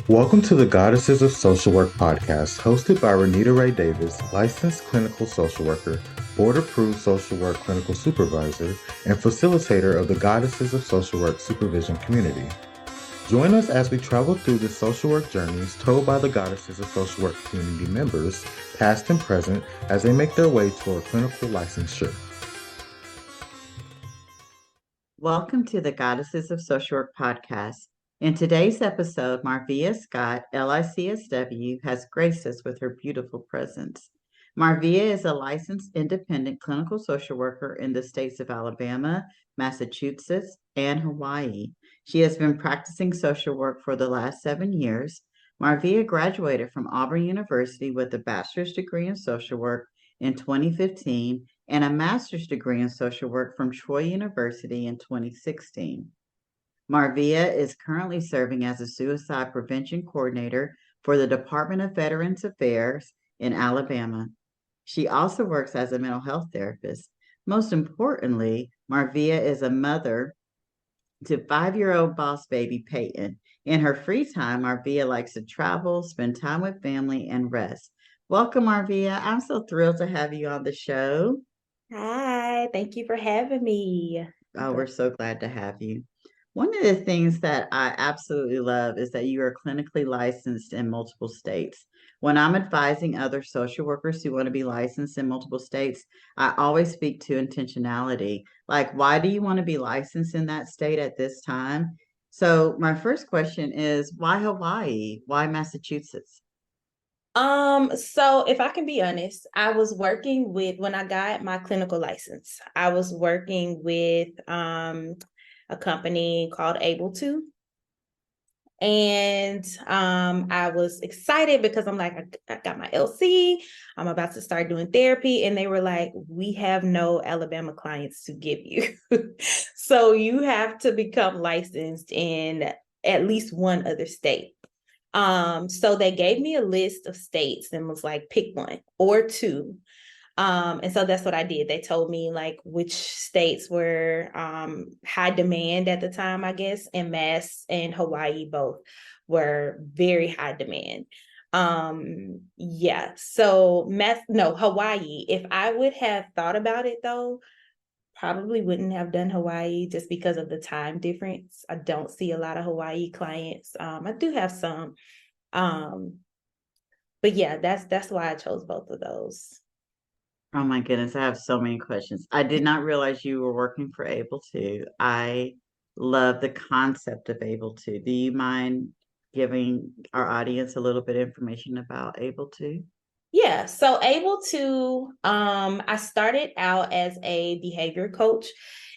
Welcome to the Goddesses of Social Work podcast, hosted by Renita Ray Davis, licensed clinical social worker, board-approved social work clinical supervisor, and facilitator of the Goddesses of Social Work supervision community. Join us as we travel through the social work journeys told by the Goddesses of Social Work community members, past and present, as they make their way toward clinical licensure. Welcome to the Goddesses of Social Work podcast. In today's episode, Marvia Scott, LICSW, has graced us with her beautiful presence. Marvia is a licensed independent clinical social worker in the states of Alabama, Massachusetts, and Hawaii. She has been practicing social work for the last 7 years. Marvia graduated from Auburn University with a bachelor's degree in social work in 2015 and a master's degree in social work from Troy University in 2016. Marvia is currently serving as a suicide prevention coordinator for the Department of Veterans Affairs in Alabama. She also works as a mental health therapist. Most importantly, Marvia is a mother to 5-year-old boss baby Peyton. In her free time, Marvia likes to travel, spend time with family, and rest. Welcome, Marvia. I'm so thrilled to have you on the show. Hi, thank you for having me. Oh, we're so glad to have you. One of the things that I absolutely love is that you are clinically licensed in multiple states. When I'm advising other social workers who want to be licensed in multiple states, I always speak to intentionality. Like, why do you want to be licensed in that state at this time? So, my first question is why Hawaii? Why Massachusetts? So if I can be honest, I was working with when I got my clinical license, I was working with a company called Able To. And I was excited because I'm like, I got my LC, I'm about to start doing therapy. And they were like, we have no Alabama clients to give you. So you have to become licensed in at least one other state. So they gave me a list of states and was like, pick one or two. And so that's what I did. They told me like which states were high demand at the time, I guess, and Mass and Hawaii both were very high demand. Yeah. So Hawaii. If I would have thought about it though, probably wouldn't have done Hawaii just because of the time difference. I don't see a lot of Hawaii clients. I do have some. But yeah, that's why I chose both of those. Oh my goodness, I have so many questions. I did not realize you were working for Able To. I love the concept of Able To. Do you mind giving our audience a little bit of information about Able To? Yeah, so Able To, I started out as a behavior coach,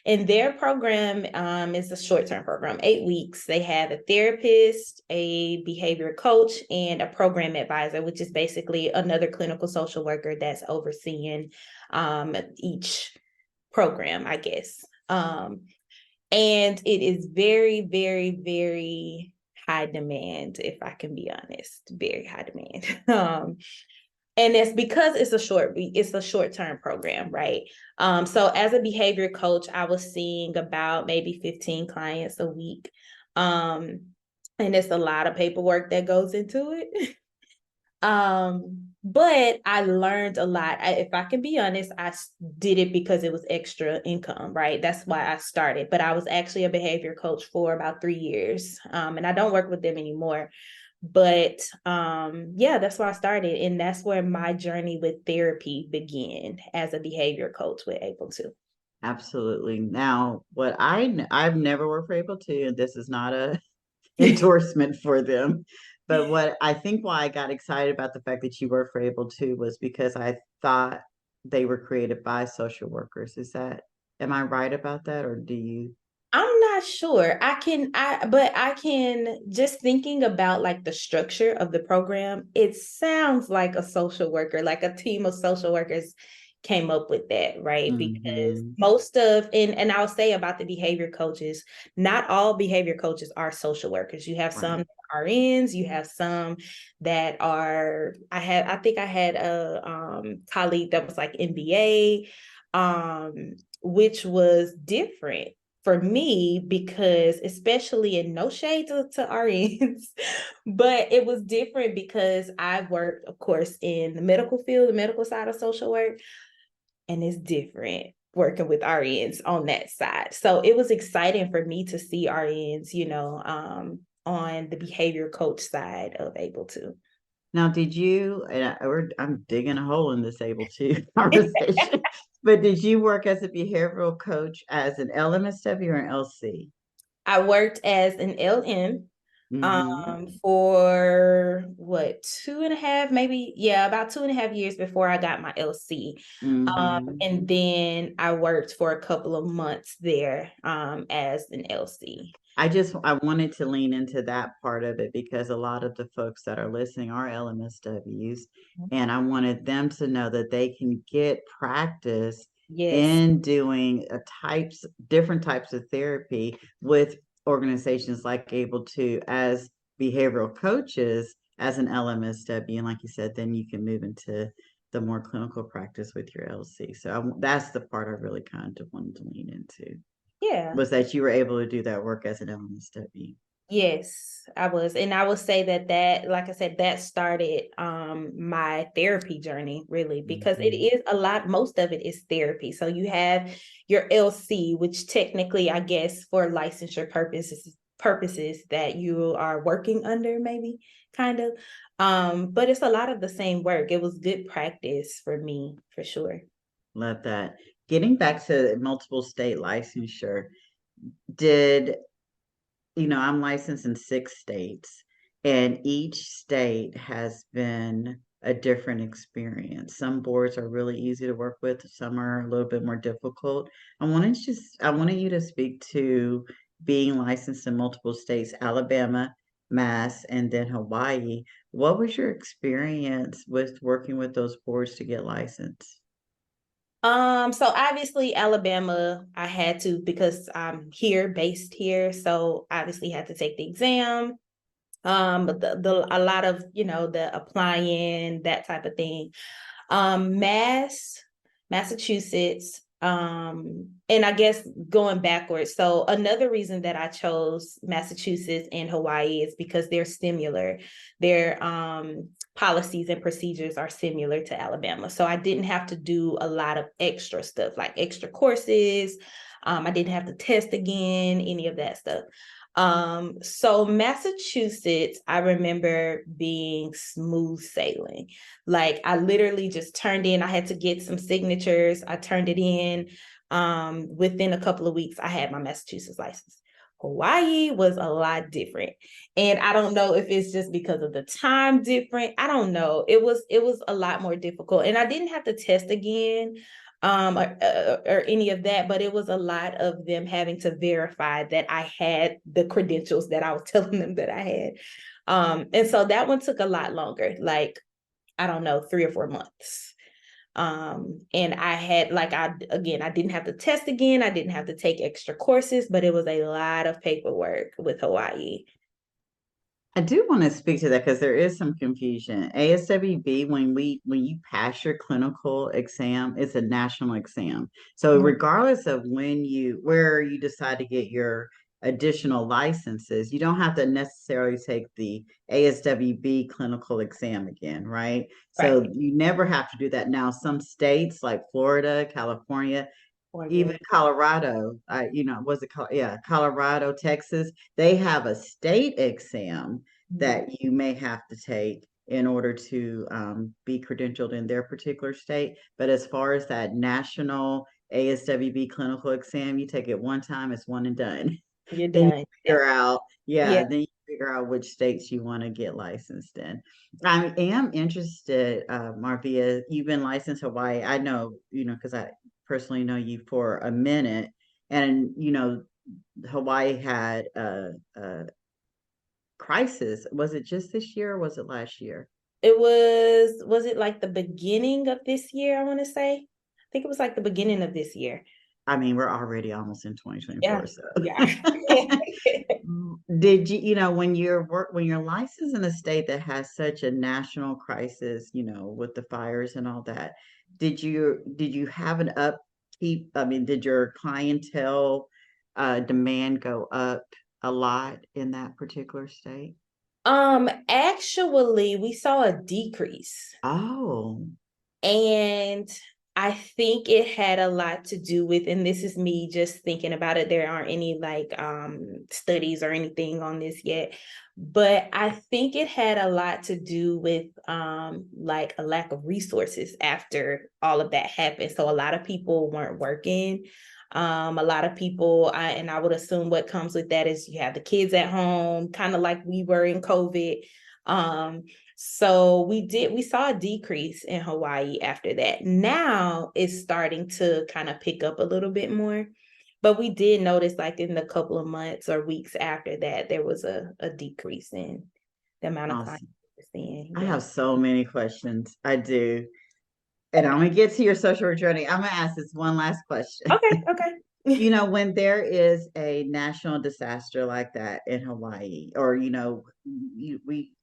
and their program is a short-term program, 8 weeks. They have a therapist, a behavior coach, and a program advisor, which is basically another clinical social worker that's overseeing each program, I guess. And it is very, very, very high demand, if I can be honest, very high demand. And it's because it's a short-term program, right? So as a behavior coach, I was seeing about maybe 15 clients a week. And it's a lot of paperwork that goes into it. But I learned a lot. If I can be honest, I did it because it was extra income, right? That's why I started. But I was actually a behavior coach for about 3 years. And I don't work with them anymore. But yeah, that's where I started. And that's where my journey with therapy began as a behavior coach with Able To. Absolutely. Now, I've never worked for Able To, and this is not a endorsement for them. But what I think why I got excited about the fact that you work for Able To was because I thought they were created by social workers. Am I right about that, or do you? I'm not sure. But I can just thinking about like the structure of the program, it sounds like a social worker, like a team of social workers came up with that, right? Because Mhm. most of and I'll say about the behavior coaches, not all behavior coaches are social workers. You have some Right. that are RNs, you have some that are I think I had a colleague that was like MBA, which was different. for me, because especially in no shade to RNs, but it was different because I worked, of course, in the medical field, the medical side of social work, and it's different working with RNs on that side. So it was exciting for me to see RNs, on the behavior coach side of Able To. Now, did you, I'm digging a hole in this Able To conversation, but did you work as a behavioral coach as an LMSW or an LC? I worked as an LM Mm-hmm. for what, 2.5, maybe, yeah, about 2.5 years before I got my LC. Mm-hmm. And then I worked for a couple of months there as an LC. I wanted to lean into that part of it because a lot of the folks that are listening are LMSWs, and I wanted them to know that they can get practice Yes. in doing different types of therapy with organizations like Able To as behavioral coaches as an LMSW, and like you said, then you can move into the more clinical practice with your LC. So that's the part I really kind of wanted to lean into, Yeah. was that you were able to do that work as an LMSW. Yes, I was. And I would say that, like I said, that started my therapy journey, really, because it Mhm. is a lot, most of it is therapy. So you have your LC, which technically, I guess, for licensure purposes that you are working under, maybe, kind of. But it's a lot of the same work. It was good practice for me, for sure. Love that. Getting back to multiple state licensure, did I'm licensed in 6 states, and each state has been a different experience. Some boards are really easy to work with, some are a little bit more difficult. I wanted you to speak to being licensed in multiple states, Alabama, Mass, and then Hawaii. What was your experience with working with those boards to get licensed? So obviously Alabama, I had to, because I'm based here. So obviously had to take the exam. But a lot of, the applying, that type of thing. Massachusetts, and I guess going backwards. So another reason that I chose Massachusetts and Hawaii is because they're similar. Their policies and procedures are similar to Alabama. So I didn't have to do a lot of extra stuff, like extra courses. I didn't have to test again, any of that stuff. So Massachusetts, I remember being smooth sailing. Like I literally just turned in, I had to get some signatures. I turned it in. Within a couple of weeks, I had my Massachusetts license. Hawaii was a lot different. And I don't know if it's just because of the time different. I don't know. It was a lot more difficult. And I didn't have to test again or any of that, but it was a lot of them having to verify that I had the credentials that I was telling them that I had. And so that one took a lot longer, like, I don't know, 3 or 4 months. And I had, like, I didn't have to test again. I didn't have to take extra courses, but it was a lot of paperwork with Hawaii. I do want to speak to that because there is some confusion. ASWB, when you pass your clinical exam, it's a national exam. So Mhm. regardless of where you decide to get your additional licenses, you don't have to necessarily take the ASWB clinical exam again, right? So Right. you never have to do that. Now, some states like Florida, California, even Oregon. Colorado, Colorado, Texas, they have a state exam Mhm. that you may have to take in order to be credentialed in their particular state. But as far as that national ASWB clinical exam, you take it one time, it's one and done. You're Then you done. Yeah. figure out, Yeah. yeah, then you figure out which states you want to get licensed in. I am interested, Marvia, you've been licensed Hawaii. I know, because I personally know you for a minute, and Hawaii had a crisis. Was it just this year or was it last year? Was it like the beginning of this year, I want to say? I think it was like the beginning of this year. I mean, we're already almost in Yeah. 2024, so. Yeah. Did when you're licensed in a state that has such a national crisis, with the fires and all that, did you have an upkeep? I mean, did your clientele demand go up a lot in that particular state? Actually, we saw a decrease. Oh, And I think it had a lot to do with, and this is me just thinking about it, there aren't any like studies or anything on this yet, but I think it had a lot to do with like a lack of resources after all of that happened. So a lot of people weren't working. A lot of people, and I would assume what comes with that is you have the kids at home, kind of like we were in COVID. So we saw a decrease in Hawaii after that. Now it's starting to kind of pick up a little bit more. But we did notice like in the couple of months or weeks after that, there was a decrease in the amount of clients awesome. we're seeing. I Yeah. have so many questions. I do. And I'm gonna get to your social work journey. I'm gonna ask this one last question. Okay, okay. When there is a national disaster like that in Hawaii, or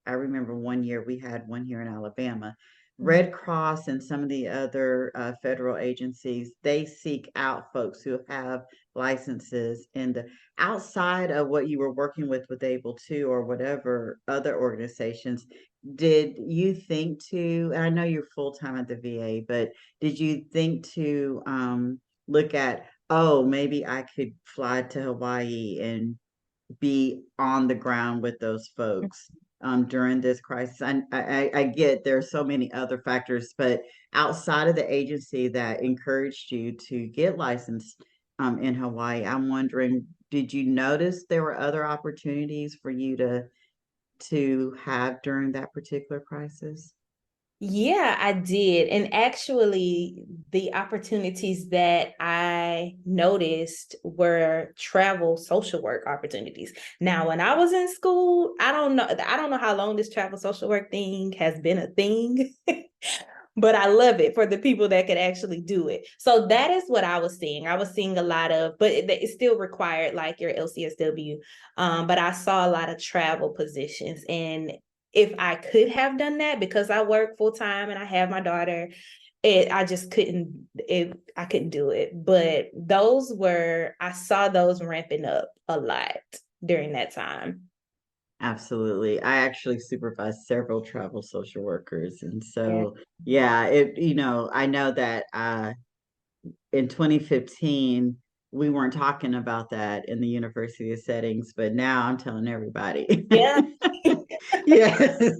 I remember one year we had one here in Alabama. Red Cross and some of the other federal agencies, they seek out folks who have licenses in the outside of what you were working with Able to or whatever other organizations. Did you think to, and I know you're full time at the VA, but did you think to look at, oh, maybe I could fly to Hawaii and be on the ground with those folks during this crisis? I get there are so many other factors, but outside of the agency that encouraged you to get licensed in Hawaii, I'm wondering, did you notice there were other opportunities for you to have during that particular crisis? Yeah, I did. And actually, the opportunities that I noticed were travel social work opportunities. Now, when I was in school, I don't know how long this travel social work thing has been a thing. But I love it for the people that could actually do it. So that is what I was seeing. I was seeing a lot of, but it still required like your LCSW. But I saw a lot of travel positions. And if I could have done that because I work full time and I have my daughter, I just couldn't, I couldn't do it. But I saw those ramping up a lot during that time. Absolutely. I actually supervise several travel social workers. And Yeah. so, yeah, I know that in 2015, we weren't talking about that in the university settings, but now I'm telling everybody. Yeah. Yes.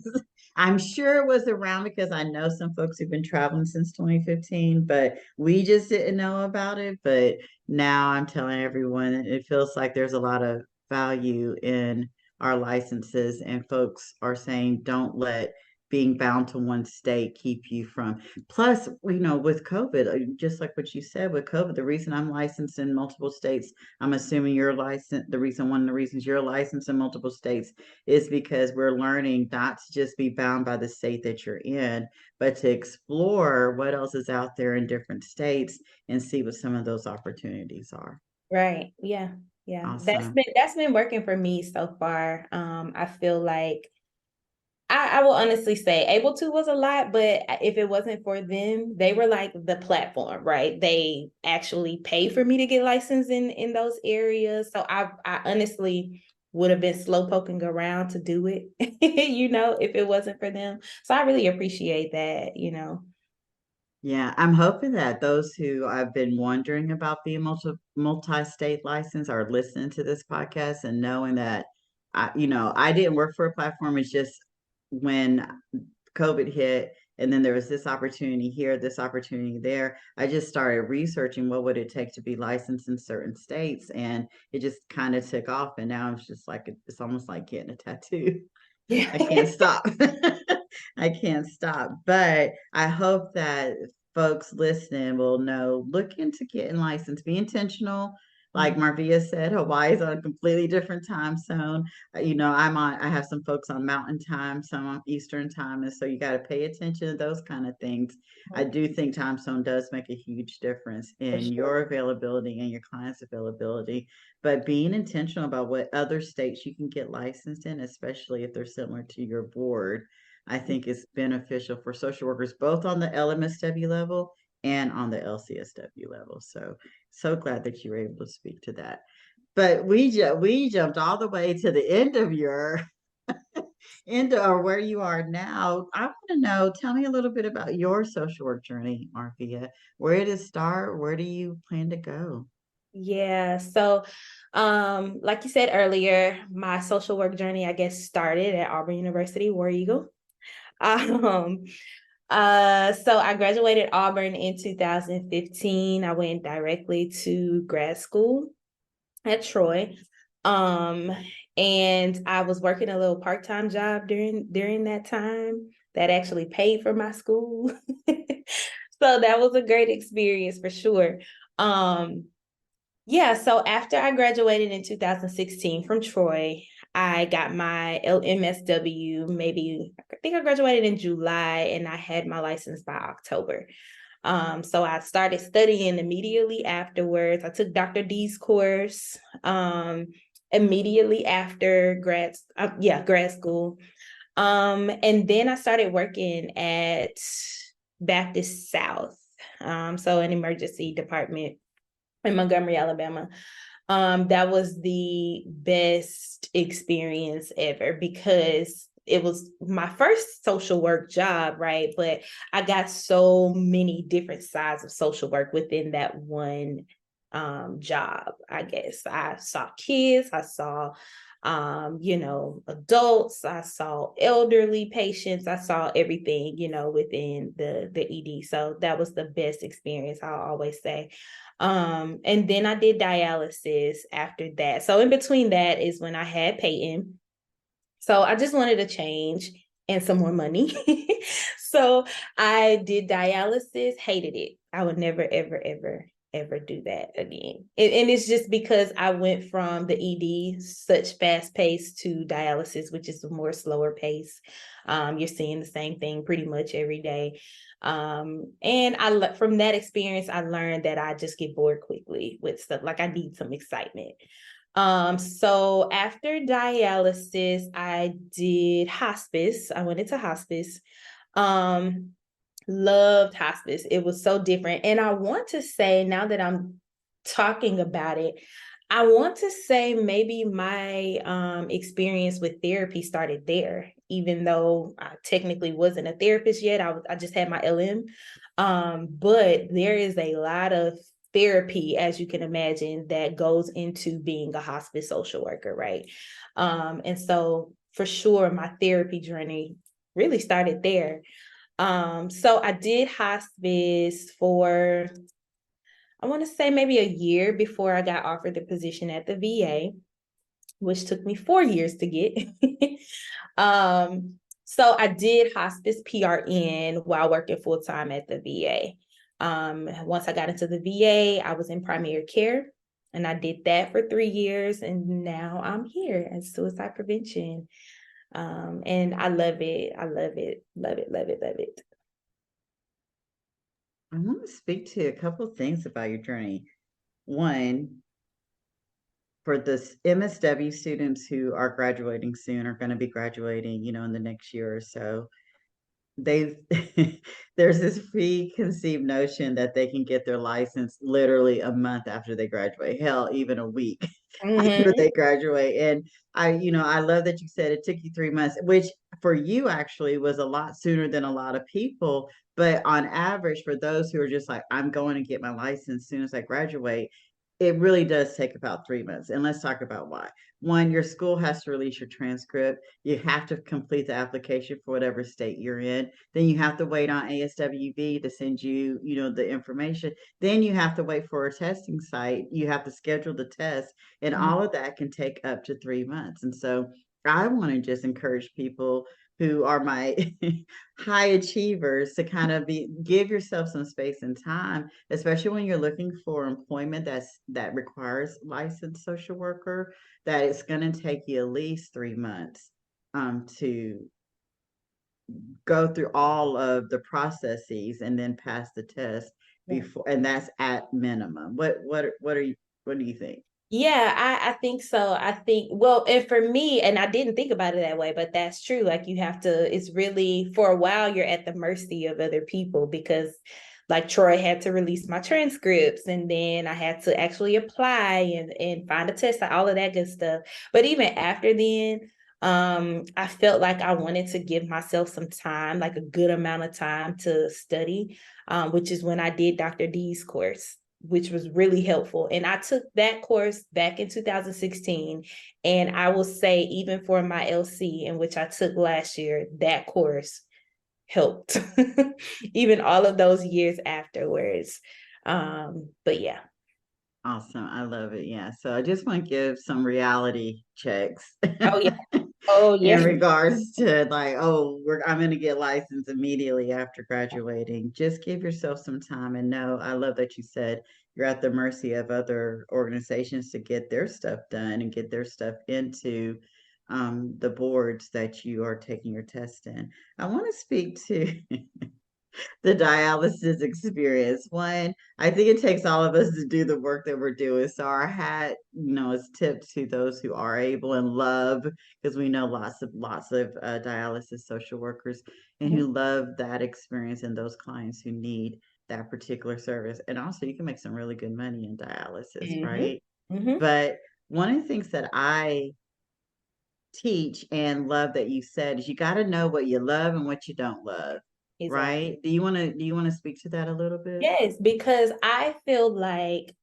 I'm sure it was around because I know some folks who've been traveling since 2015, but we just didn't know about it. But now I'm telling everyone it feels like there's a lot of value in our licenses, and folks are saying don't let being bound to one state keep you from. Plus, with COVID, just like what you said with COVID, the reason I'm licensed in multiple states, I'm assuming you're licensed. One of the reasons you're licensed in multiple states is because we're learning not to just be bound by the state that you're in, but to explore what else is out there in different states and see what some of those opportunities are. Right. Yeah. Yeah. Awesome. That's been working for me so far. I feel like I will honestly say Able to was a lot, but if it wasn't for them, they were like the platform, right? They actually pay for me to get licensed in those areas. So I honestly would have been slow poking around to do it, if it wasn't for them. So I really appreciate that. Yeah, I'm hoping that those who have been wondering about being multi-state license are listening to this podcast and knowing that I didn't work for a platform. It's just when COVID hit and then there was this opportunity here, this opportunity there. I just started researching what would it take to be licensed in certain states, and it just kind of took off. And now it's just like it's almost like getting a tattoo. I Yeah. can't stop. I can't stop. But I hope that folks listening will know, look into getting licensed, be intentional. Like Marvia said, Hawaii is on a completely different time zone. I have some folks on mountain time, some on Eastern time. And so you got to pay attention to those kind of things. I do think time zone does make a huge difference For in sure. your availability and your client's availability, but being intentional about what other states you can get licensed in, especially if they're similar to your board, I think is beneficial for social workers, both on the LMSW level and on the LCSW level. So glad that you were able to speak to that. but we jumped all the way to the end of your into or where you are now. I want to know, tell me a little bit about your social work journey, Marvia. Where did it start? Where do you plan to go? Yeah. So, like you said earlier, my social work journey, I guess, started at Auburn University, War Eagle. Um, so I graduated Auburn in 2015. I went directly to grad school at Troy. Um, and I was working a little part-time job during that time that actually paid for my school. So that was a great experience for sure. Yeah, so after I graduated in 2016 from Troy, I got my LMSW, maybe I think I graduated in July and I had my license by October. So I started studying immediately afterwards. I took Dr. D's course immediately after grad school. And then I started working at Baptist South, so an emergency department in Montgomery, Alabama. That was the best experience ever because it was my first social work job, right? But I got so many different sides of social work within that one job, I guess. I saw kids, I saw adults, I saw elderly patients, I saw everything, within the ED. So that was the best experience, I'll always say. And then I did dialysis after that. So in between that is when I had Peyton. So I just wanted a change and some more money. So I did dialysis, hated it. I would never, ever, ever, ever do that again. And it's just because I went from the ED, such fast pace, to dialysis, which is a more slower pace. You're seeing the same thing pretty much every day. And from that experience, I learned that I just get bored quickly with stuff. Like I need some excitement. So after dialysis, I did hospice. I went into hospice. Loved hospice. It was so different. And I want to say, now that I'm talking about it, I want to say maybe my experience with therapy started there, even though I technically wasn't a therapist yet. I just had my LM. But there is a lot of therapy, as you can imagine, that goes into being a hospice social worker, right? And so for sure, my therapy journey really started there. So I did hospice for, I want to say maybe a year before I got offered the position at the VA, which took me 4 years to get. So I did hospice PRN while working full-time at the VA. Once I got into the VA, I was in primary care and I did that for 3 years. And now I'm here at suicide prevention. And I love it. I love it. Love it. Love it. Love it. I want to speak to a couple of things about your journey. One, for the MSW students who are graduating soon, are going to be graduating, in the next year or so, they've there's this preconceived notion that they can get their license literally a month after they graduate, hell, even a week after they graduate. And I love that you said it took you 3 months, which for you actually was a lot sooner than a lot of people. But on average, for those who are just like, I'm going to get my license as soon as I graduate, it really does take about 3 months. And let's talk about why. One, your school has to release your transcript. You have to complete the application for whatever state you're in. Then you have to wait on ASWB to send you, the information. Then you have to wait for a testing site. You have to schedule the test, and all of that can take up to 3 months. And so I want to just encourage people who are my high achievers to kind of give yourself some space and time, especially when you're looking for employment that requires licensed social worker, that it's going to take you at least 3 months to go through all of the processes and then pass the test before, and that's at minimum. What do you think? Yeah, I think so. I think, well, and for me, and I didn't think about it that way, but that's true. Like you have to, it's really, for a while, you're at the mercy of other people because like Troy had to release my transcripts, and then I had to actually apply and find a test, all of that good stuff. But even after then, I felt like I wanted to give myself some time, like a good amount of time to study, which is when I did Dr. D's course, which was really helpful. And I took that course back in 2016. And I will say, even for my LC, in which I took last year, that course helped, even all of those years afterwards. But yeah. Awesome. I love it. Yeah. So I just want to give some reality checks. Oh, yeah. Oh, yeah. In regards to like, oh, I'm going to get licensed immediately after graduating. Just give yourself some time and know. I love that you said you're at the mercy of other organizations to get their stuff done and get their stuff into the boards that you are taking your test in. I want to speak to the dialysis experience. One, I think it takes all of us to do the work that we're doing. So our hat, is tipped to those who are able and love, because we know lots of dialysis social workers and who love that experience and those clients who need that particular service. And also, you can make some really good money in dialysis, right? But one of the things that I teach and love that you said is you got to know what you love and what you don't love. Exactly. Right? Do you want to speak to that a little bit? Yes, because I feel like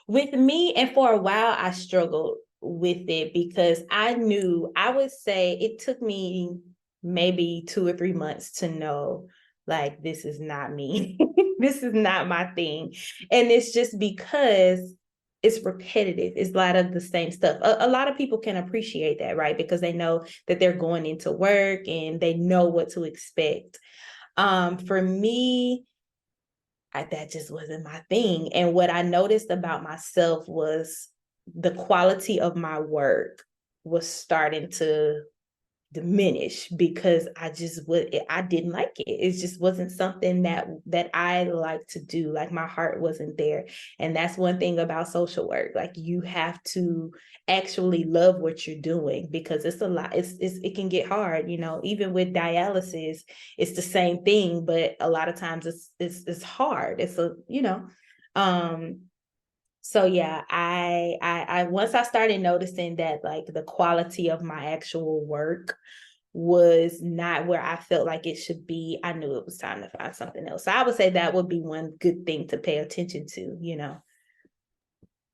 with me, and for a while I struggled with it because I would say it took me maybe 2 or 3 months to know, like, this is not me. This is not my thing. And it's just because it's repetitive. It's a lot of the same stuff. A lot of people can appreciate that, right? Because they know that they're going into work and they know what to expect. For me, that just wasn't my thing. And what I noticed about myself was the quality of my work was starting to diminish because I didn't like it. It just wasn't something that I like to do. Like, my heart wasn't there. And that's one thing about social work. Like, you have to actually love what you're doing, because it's a lot. It can get hard, even with dialysis, it's the same thing, but a lot of times it's hard. So yeah, I once I started noticing that, like, the quality of my actual work was not where I felt like it should be, I knew it was time to find something else. So I would say that would be one good thing to pay attention to.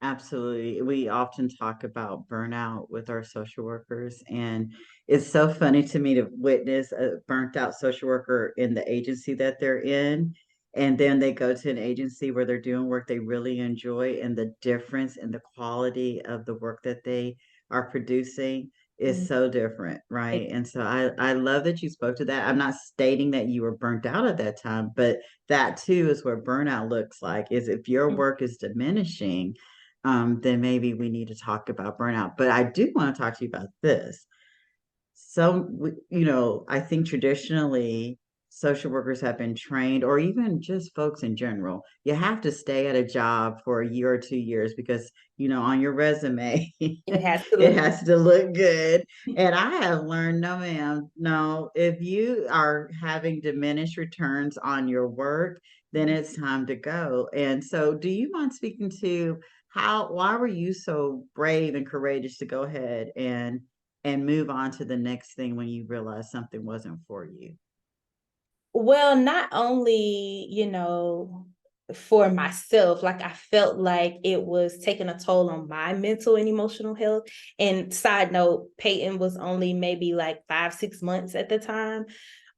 Absolutely. We often talk about burnout with our social workers, and it's so funny to me to witness a burnt out social worker in the agency that they're in. And then they go to an agency where they're doing work they really enjoy, and the difference in the quality of the work that they are producing is so different, right? And so I love that you spoke to that. I'm not stating that you were burnt out at that time, but that too is what burnout looks like, is if your work is diminishing, then maybe we need to talk about burnout. But I do want to talk to you about this. So, I think traditionally social workers have been trained, or even just folks in general, you have to stay at a job for a year or 2 years because, on your resume, It has to it look has to look good. And I have learned, no, ma'am, no, if you are having diminished returns on your work, then it's time to go. And so, do you mind speaking to why were you so brave and courageous to go ahead and move on to the next thing when you realize something wasn't for you? Well, not only, for myself, like, I felt like it was taking a toll on my mental and emotional health. And side note, Peyton was only maybe like 5-6 months at the time.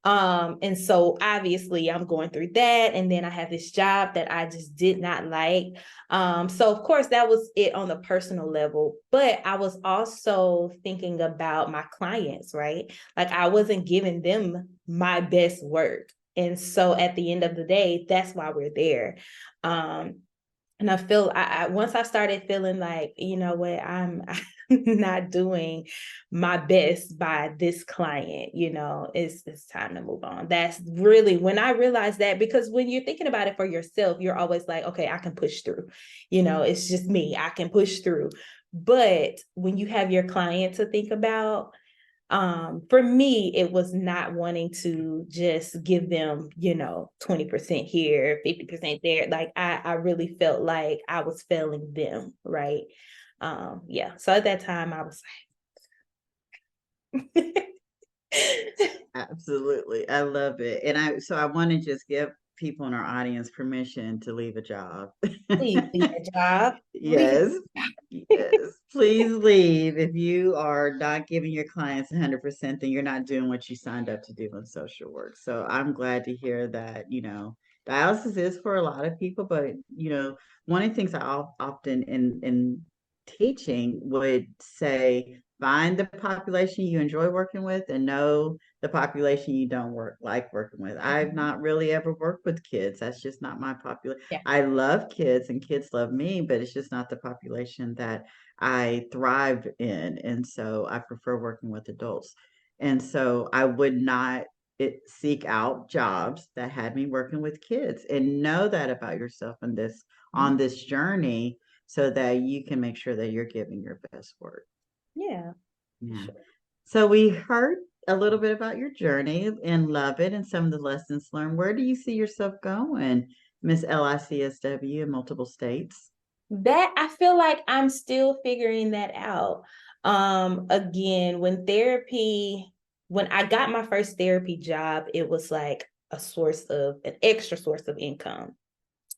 And so obviously I'm going through that. And then I have this job that I just did not like. So of course that was it on the personal level, but I was also thinking about my clients, right? Like, I wasn't giving them my best work. And so at the end of the day, that's why we're there. And I feel once I started feeling like, I'm not doing my best by this client, it's time to move on. That's really when I realized that, because when you're thinking about it for yourself, you're always like, okay, I can push through, it's just me, I can push through. But when you have your client to think about, For me, it was not wanting to just give them, 20% here, 50% there. Like I really felt like I was failing them, right? Yeah. So at that time I was like, Absolutely. I love it. And I want to just give people in our audience permission to leave a job. please leave a job. Leave. Yes. Yes. Please leave. If you are not giving your clients 100%, then you're not doing what you signed up to do in social work. So I'm glad to hear that, dialysis is for a lot of people, but, one of the things I often in teaching would say, find the population you enjoy working with and know the population you don't like working with. I've not really ever worked with kids. That's just not my population. Yeah. I love kids and kids love me, but it's just not the population that I thrive in. And so I prefer working with adults. And so I would not seek out jobs that had me working with kids, and know that about yourself on this journey, so that you can make sure that you're giving your best work. Yeah. Yeah. Sure. So we heard a little bit about your journey and love it and some of the lessons learned. Where do you see yourself going, Miss LICSW, in multiple states? That I feel like I'm still figuring that out. Again, when I got my first therapy job, it was like an extra source of income.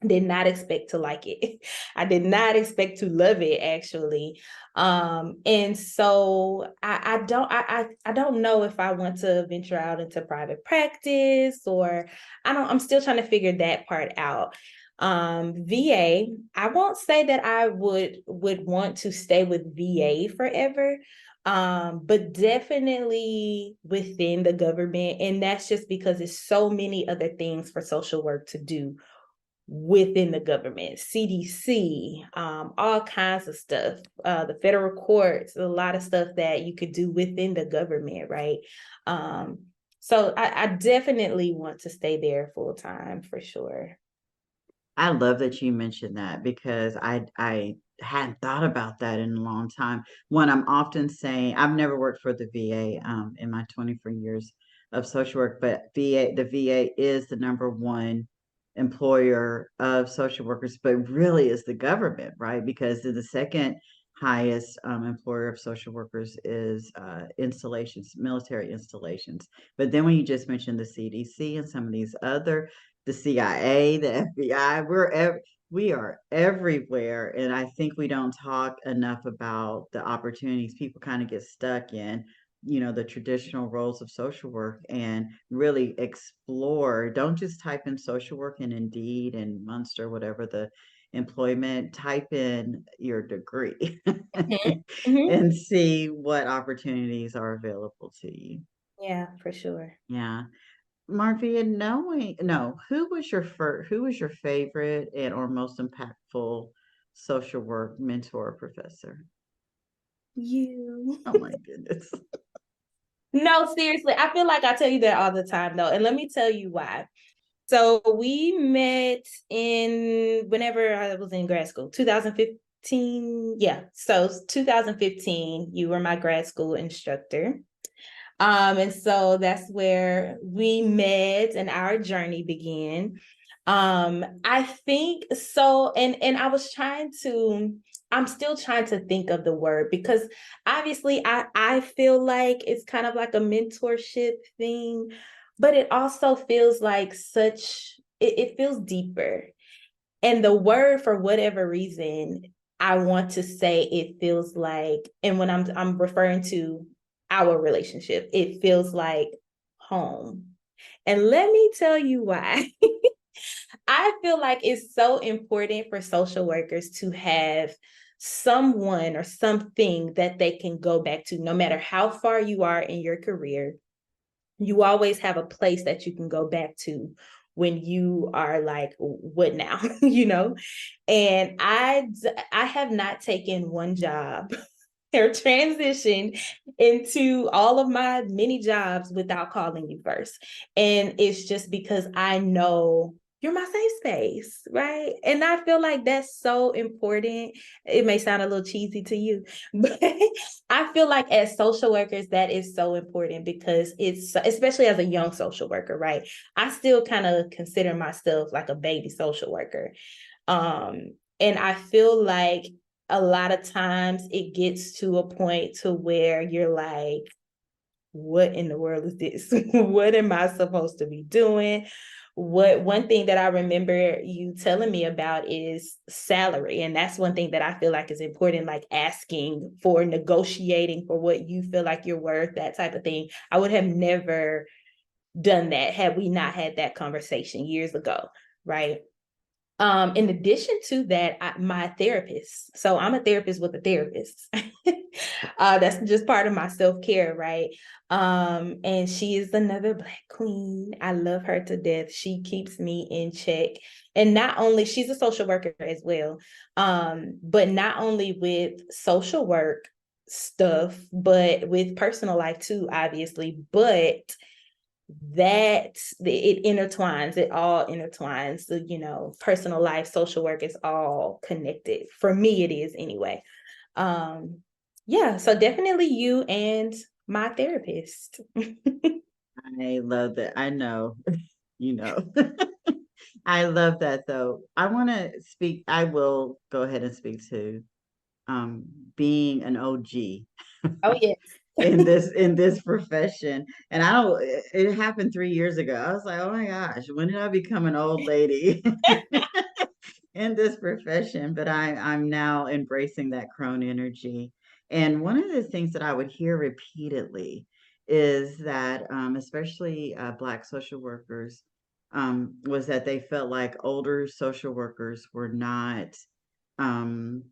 Did not expect to like it. I did not expect to love it, actually. And so I don't know if I want to venture out into private practice, or I'm still trying to figure that part out. VA, I won't say that I would want to stay with VA forever. But definitely within the government. And that's just because there's so many other things for social work to do within the government, CDC, all kinds of stuff, the federal courts, a lot of stuff that you could do within the government, right? So I definitely want to stay there full time for sure. I love that you mentioned that, because I hadn't thought about that in a long time. When I'm often saying, I've never worked for the VA in my 24 years of social work, but the VA is the number one employer of social workers, but really is the government, right? Because the second highest employer of social workers is installations, military installations. But then when you just mentioned the CDC and some of these other, the CIA, the FBI, we are everywhere. And I think we don't talk enough about the opportunities people kind of get stuck in, the traditional roles of social work, and really explore. Don't just type in social work in Indeed and Munster, whatever the employment, type in your degree Mhm. and see what opportunities are available to you. Yeah, for sure. Yeah. Marvia, who was your favorite and or most impactful social work mentor or professor? You. Oh my goodness. No, seriously, I feel like I tell you that all the time though. And let me tell you why. So we met whenever I was in grad school, 2015. Yeah. So 2015, you were my grad school instructor. And so that's where we met and our journey began. I think so, and I'm still trying to think of the word, because obviously I feel like it's kind of like a mentorship thing, but it also feels like it feels deeper. And the word, for whatever reason, I want to say it feels like, and when I'm referring to our relationship, it feels like home. And let me tell you why. I feel like it's so important for social workers to have someone or something that they can go back to, no matter how far you are in your career. You always have a place that you can go back to when you are like, what now? And I have not taken one job or transitioned into all of my many jobs without calling you first. And it's just because I know you're my safe space, right? And I feel like that's so important. It may sound a little cheesy to you, but I feel like as social workers, that is so important because it's, especially as a young social worker, right? I still kind of consider myself like a baby social worker. And I feel like a lot of times it gets to a point to where you're like, what in the world is this? What am I supposed to be doing? One thing that I remember you telling me about is salary. And that's one thing that I feel like is important, like asking for, negotiating for what you feel like you're worth, that type of thing. I would have never done that had we not had that conversation years ago, right? In addition to that, my therapist. So I'm a therapist with a therapist. That's just part of my self-care, right? And she is another Black queen. I love her to death. She keeps me in check. And not only, she's a social worker as well, but not only with social work stuff, but with personal life too, obviously. But that it intertwines, it all intertwines. So, personal life, social work is all connected. For me, it is anyway. Yeah, so definitely you and my therapist. I love that. I know, you know. I love that though. I want to speak, I will go ahead and speak to um being an OG Oh, yes. in this profession. And I don't, it happened 3 years ago. I was like, oh my gosh, when did I become an old lady in this profession? But I'm now embracing that crone energy. And one of the things that I would hear repeatedly is that, especially Black social workers, was that they felt like older social workers were not um,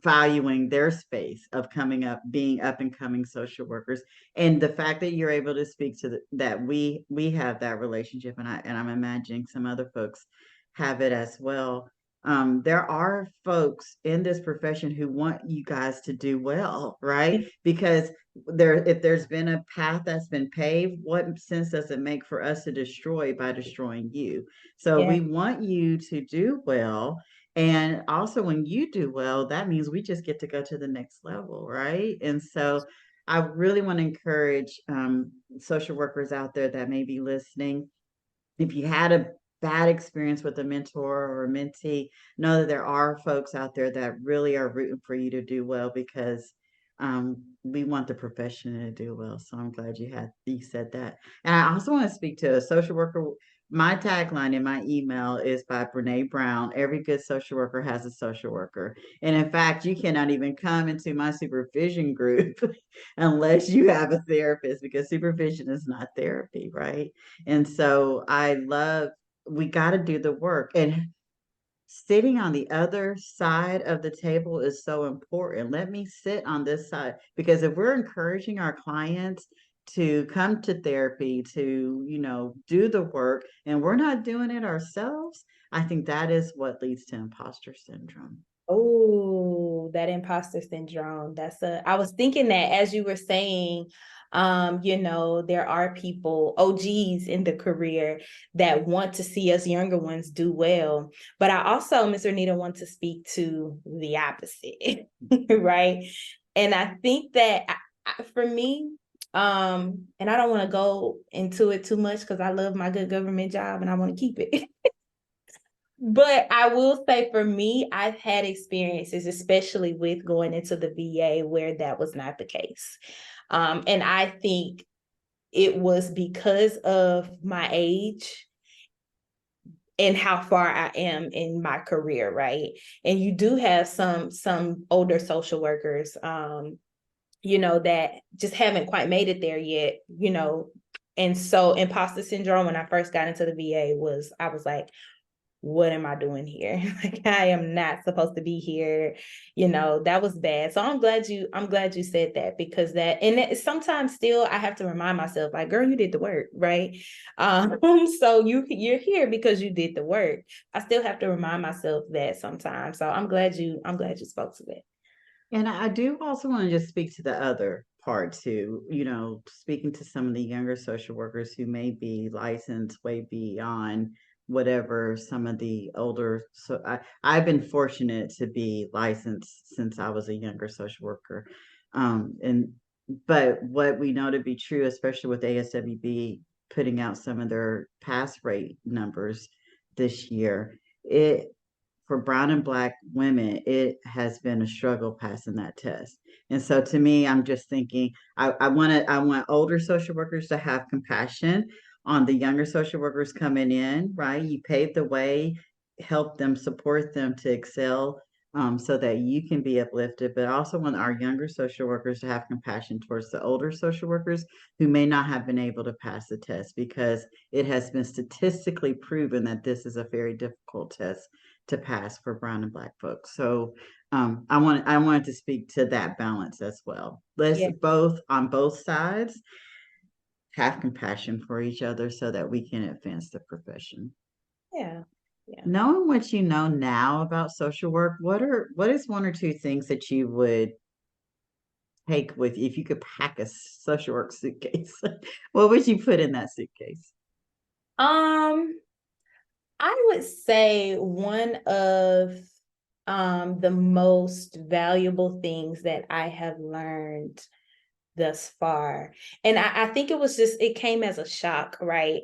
valuing their space of coming up, being up and coming social workers. And the fact that you're able to speak to that we have that relationship, and I'm imagining some other folks have it as well. There are folks in this profession who want you guys to do well, right? Because if there's been a path that's been paved, what sense does it make for us to destroy by destroying you? So Yeah. we want you to do well. And also, when you do well, that means we just get to go to the next level, right? And so, I really want to encourage social workers out there that may be listening. If you had a bad experience with a mentor or a mentee, know that there are folks out there that really are rooting for you to do well, because we want the profession to do well. So I'm glad you said that. And I also want to speak to a social worker. My tagline in my email is by Brene Brown: every good social worker has a social worker. And in fact, you cannot even come into my supervision group unless you have a therapist, because supervision is not therapy, right? And so we got to do the work. And sitting on the other side of the table is so important. Let me sit on this side, because if we're encouraging our clients to come to therapy, to, do the work, and we're not doing it ourselves, I think that is what leads to imposter syndrome. Oh, that imposter syndrome. I was thinking that as you were saying, there are people, OGs in the career, that want to see us younger ones do well. But I also, Ms. Renita, want to speak to the opposite, right? And I think that for me, and I don't want to go into it too much because I love my good government job and I want to keep it. But I will say, for me, I've had experiences, especially with going into the VA, where that was not the case. And I think it was because of my age and how far I am in my career, right? And you do have some older social workers, that just haven't quite made it there yet. And so imposter syndrome, when I first got into the VA, I was like, what am I doing here? Like, I am not supposed to be here. That was bad. So I'm glad you said that, because sometimes still I have to remind myself, like, girl, you did the work, right? So you're here because you did the work. I still have to remind myself that sometimes. So I'm glad you spoke to that. And I do also want to just speak to the other part too, speaking to some of the younger social workers who may be licensed way beyond whatever some of the older, so I've been fortunate to be licensed since I was a younger social worker. And but what we know to be true, especially with ASWB putting out some of their pass rate numbers this year, it for brown and black women, it has been a struggle passing that test. And so to me, I'm just thinking I want older social workers to have compassion on the younger social workers coming in, right? You pave the way, help them, support them to excel, so that you can be uplifted, but I also want our younger social workers to have compassion towards the older social workers who may not have been able to pass the test, because it has been statistically proven that this is a very difficult test to pass for brown and black folks. So I wanted to speak to that balance as well. Let's Yeah. both on both sides have compassion for each other so that we can advance the profession. Yeah. Yeah. Knowing what you know now about social work, what is one or two things that you would take with you if you could pack a social work suitcase? What would you put in that suitcase? I would say one of the most valuable things that I have learned thus far, and I think it came as a shock, right?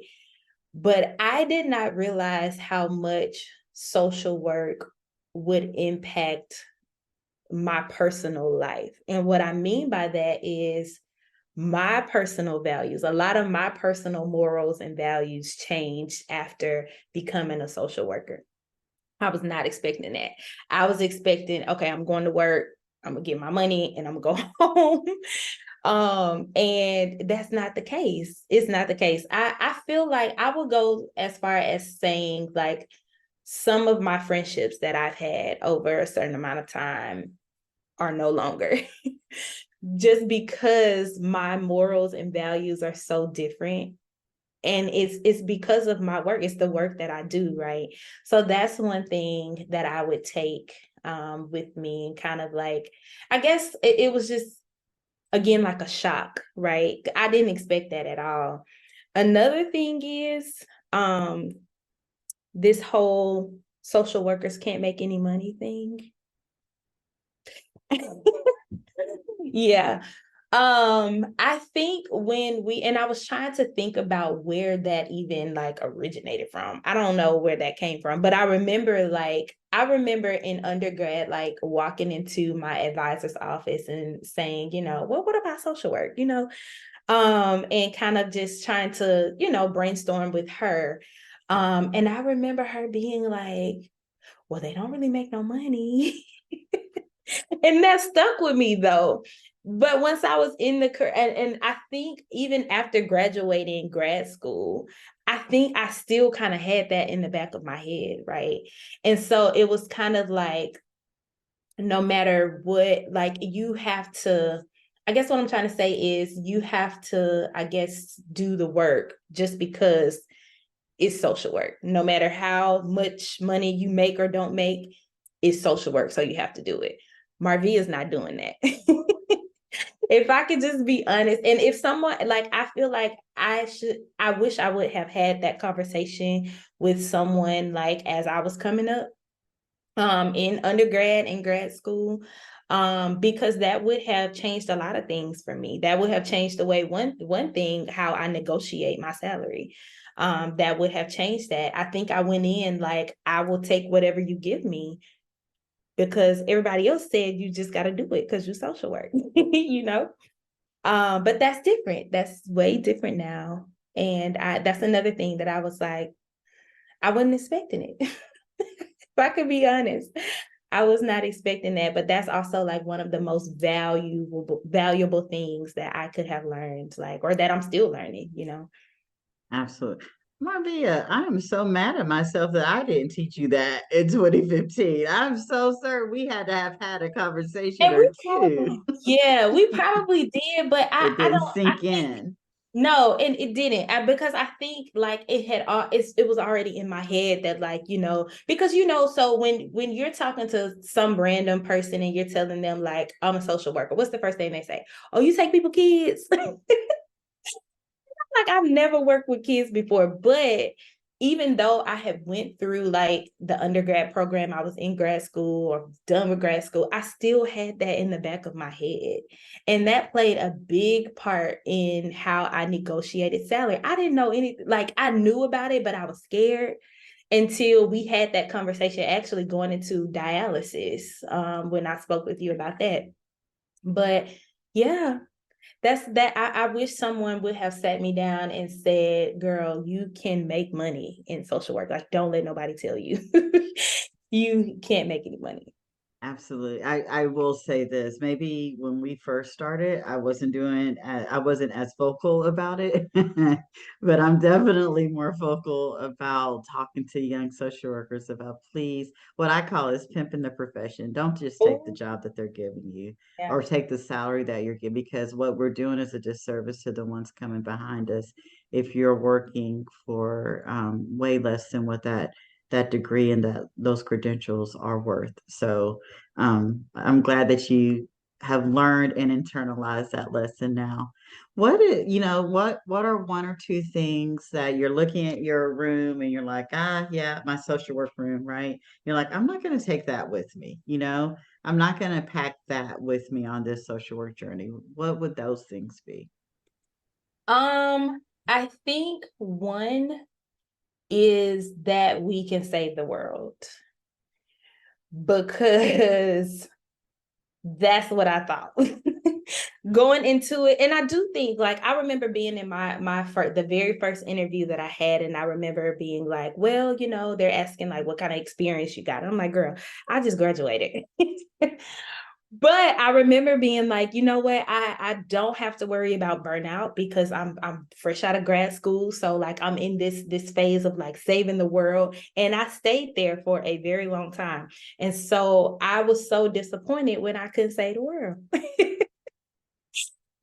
But I did not realize how much social work would impact my personal life. And what I mean by that is my personal values. A lot of my personal morals and values changed after becoming a social worker. I was not expecting that. I was expecting, okay, I'm going to work, I'm gonna get my money, and I'm gonna go home. And that's not the case. It's not the case. I feel like I would go as far as saying, like, some of my friendships that I've had over a certain amount of time are no longer. Just because my morals and values are so different. And it's because of my work. It's the work that I do, right? So that's one thing that I would take with me, and kind of like, I guess it was just, again, like a shock, right? I didn't expect that at all. Another thing is this whole social workers can't make any money thing. Yeah. I think and I was trying to think about where that even like originated from. I don't know where that came from, but I remember in undergrad, like walking into my advisor's office and saying, well, what about social work? And kind of just trying to, brainstorm with her. And I remember her being like, well, they don't really make no money. And that stuck with me though. But once I was in and I think even after graduating grad school, I think I still kind of had that in the back of my head, right? And so it was kind of like, no matter what, like, you have to, I guess what I'm trying to say is, you have to, I guess, do the work just because it's social work. No matter how much money you make or don't make, it's social work. So you have to do it. Marvia is not doing that. If I could just be honest, and if someone, like, I feel like I wish I would have had that conversation with someone, like, as I was coming up in undergrad and grad school, because that would have changed a lot of things for me. That would have changed the way, one thing, how I negotiate my salary. That would have changed that. I think I went in like, I will take whatever you give me, because everybody else said you just got to do it because you social work, But that's different. That's way different now. And that's another thing that I was like, I wasn't expecting it. If I could be honest, I was not expecting that. But that's also like one of the most valuable things that I could have learned, like, or that I'm still learning. Absolutely. Marvia, I am so mad at myself that I didn't teach you that in 2015. I'm so certain we had to have had a conversation And or two. we probably did, but It I didn't don't, I sink think, in. no, and it didn't. Because I think, like, it was already in my head that, like, because so when you're talking to some random person and you're telling them, like, I'm a social worker, what's the first thing they say? Oh, you take people kids? Like, I've never worked with kids before, but even though I had went through like the undergrad program, I was in grad school or done with grad school, I still had that in the back of my head. And that played a big part in how I negotiated salary. I didn't know anything, like I knew about it, but I was scared until we had that conversation actually going into dialysis, when I spoke with you about that. But yeah, that's that. I wish someone would have sat me down and said, girl, you can make money in social work. Like, don't let nobody tell you you can't make any money. Absolutely. I will say this. Maybe when we first started, I wasn't as vocal about it, but I'm definitely more vocal about talking to young social workers about, please, what I call is pimping the profession. Don't just take the Oh, job that they're giving you yeah. or take the salary that you're getting, because what we're doing is a disservice to the ones coming behind us if you're working for way less than what that degree and those credentials are worth. So I'm glad that you have learned and internalized that lesson now. What are one or two things that you're looking at your room and you're like, yeah, my social work room, right? You're like, I'm not going to take that with me, I'm not going to pack that with me on this social work journey. What would those things be? I think one is that we can save the world, because that's what I thought going into it. And I do think, like, I remember being in the very first interview that I had, and I remember being like, well, they're asking like what kind of experience you got. And I'm like, girl, I just graduated. But I remember being like, you know what? I don't have to worry about burnout because I'm fresh out of grad school. So like I'm in this phase of like saving the world. And I stayed there for a very long time. And so I was so disappointed when I couldn't save the world.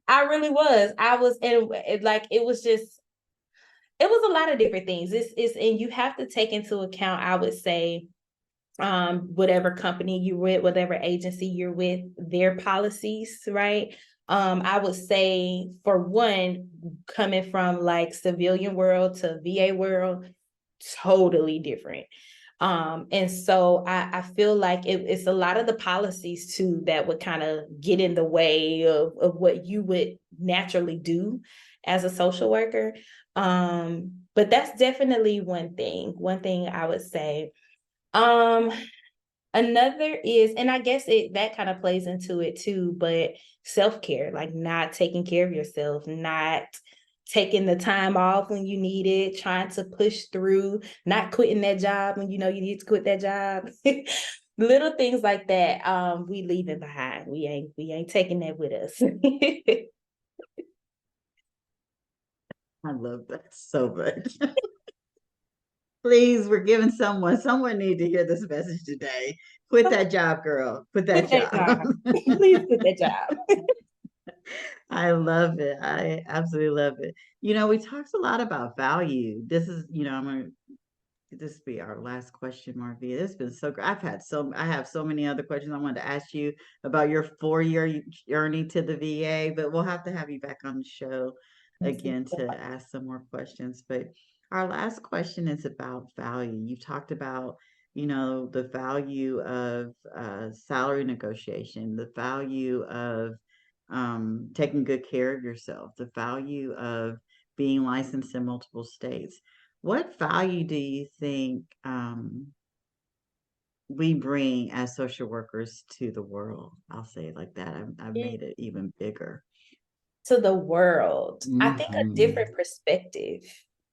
I really was. I was, and like it was a lot of different things. And you have to take into account, I would say, whatever company you're with, whatever agency you're with, their policies, right? I would say, for one, coming from like civilian world to VA world, totally different. And so I feel like it's a lot of the policies too that would kind of get in the way of what you would naturally do as a social worker. But that's definitely one thing I would say. Um, Another is, and I guess that kind of plays into it too, but self-care, like not taking care of yourself, not taking the time off when you need it, trying to push through, not quitting that job when you know you need to quit that job. Little things like that, we leaving behind. We ain't taking that with us. I love that so much. Please, we're giving someone need to hear this message today. Quit that job, girl. Quit that Quit that job. job. Please quit that job. I love it. I absolutely love it. We talked a lot about value. I'm gonna this be our last question, Marvia. It's been so great. I have so many other questions I wanted to ask you about your 4-year journey to the VA, but we'll have to have you back on the show again to ask some more questions. But our last question is about value. You talked about, the value of salary negotiation, the value of taking good care of yourself, the value of being licensed in multiple states. What value do you think we bring as social workers to the world? I'll say it like that. I've made it even bigger. To the world, I think a Mhm. different perspective.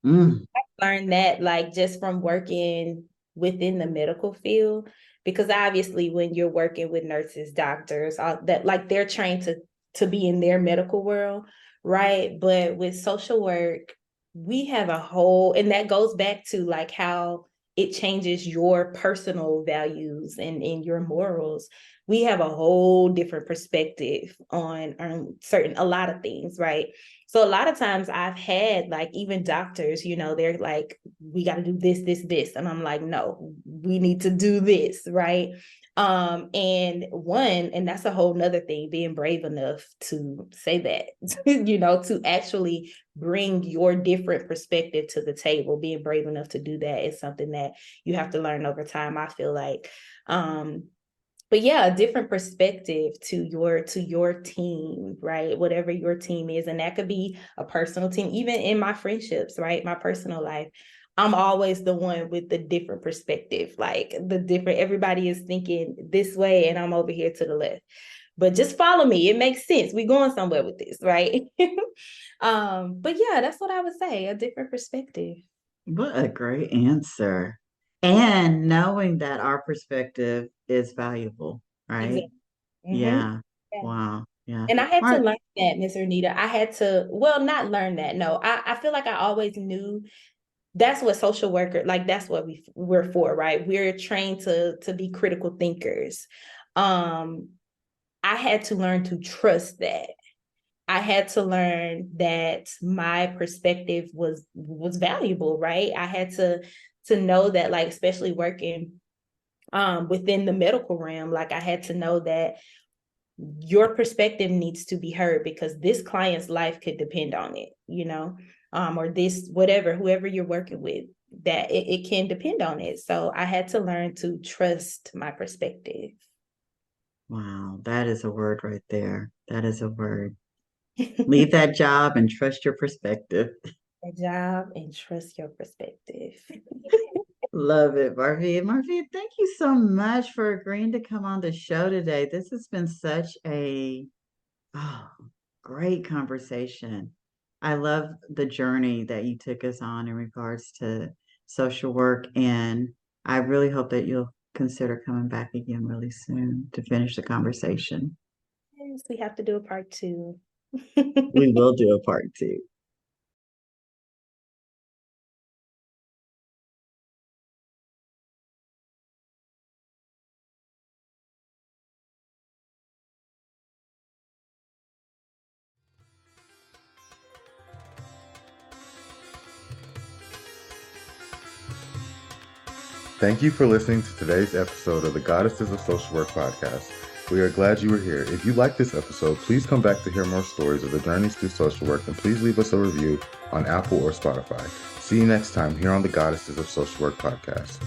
Mm. Learned that like just from working within the medical field, because obviously when you're working with nurses, doctors, all that, like they're trained to be in their medical world, right? But with social work, we have a whole, and that goes back to like how it changes your personal values and your morals. We have a whole different perspective on a lot of things, right? So a lot of times I've had like even doctors, they're like, we got to do this, this, this. And I'm like, no, we need to do this, right? And that's a whole nother thing, being brave enough to say that, to actually bring your different perspective to the table. Being brave enough to do that is something that you have to learn over time, I feel like. But yeah, a different perspective to your team, right? Whatever your team is. And that could be a personal team, even in my friendships, right? My personal life. I'm always the one with the different perspective, like everybody is thinking this way and I'm over here to the left. But just follow me. It makes sense. We're going somewhere with this, right? But yeah, that's what I would say, a different perspective. What a great answer. And knowing that our perspective is valuable, right? Exactly. Yeah. Yeah. Wow. Yeah. And I had to learn that, Miss Renita. I had to, well, not learn that. No, I feel like I always knew that's what social worker, like that's what we're for, right? We're trained to be critical thinkers. I had to learn to trust that. I had to learn that my perspective was valuable, right? I had to know that, like, especially working within the medical realm, like I had to know that your perspective needs to be heard because this client's life could depend on it, or this, whatever, whoever you're working with, that it can depend on it. So I had to learn to trust my perspective. Wow, that is a word right there. That is a word. Leave that job and trust your perspective. A job and trust your perspective. Love it, Marvia. Marvia, thank you so much for agreeing to come on the show today. This has been such a great conversation. I love the journey that you took us on in regards to social work, and I really hope that you'll consider coming back again really soon to finish the conversation. Yes, we have to do a part 2. We will do a part 2. Thank you for listening to today's episode of the Goddesses of Social Work podcast. We are glad you were here. If you like this episode, please come back to hear more stories of the journeys through social work, and please leave us a review on Apple or Spotify. See you next time here on the Goddesses of Social Work podcast.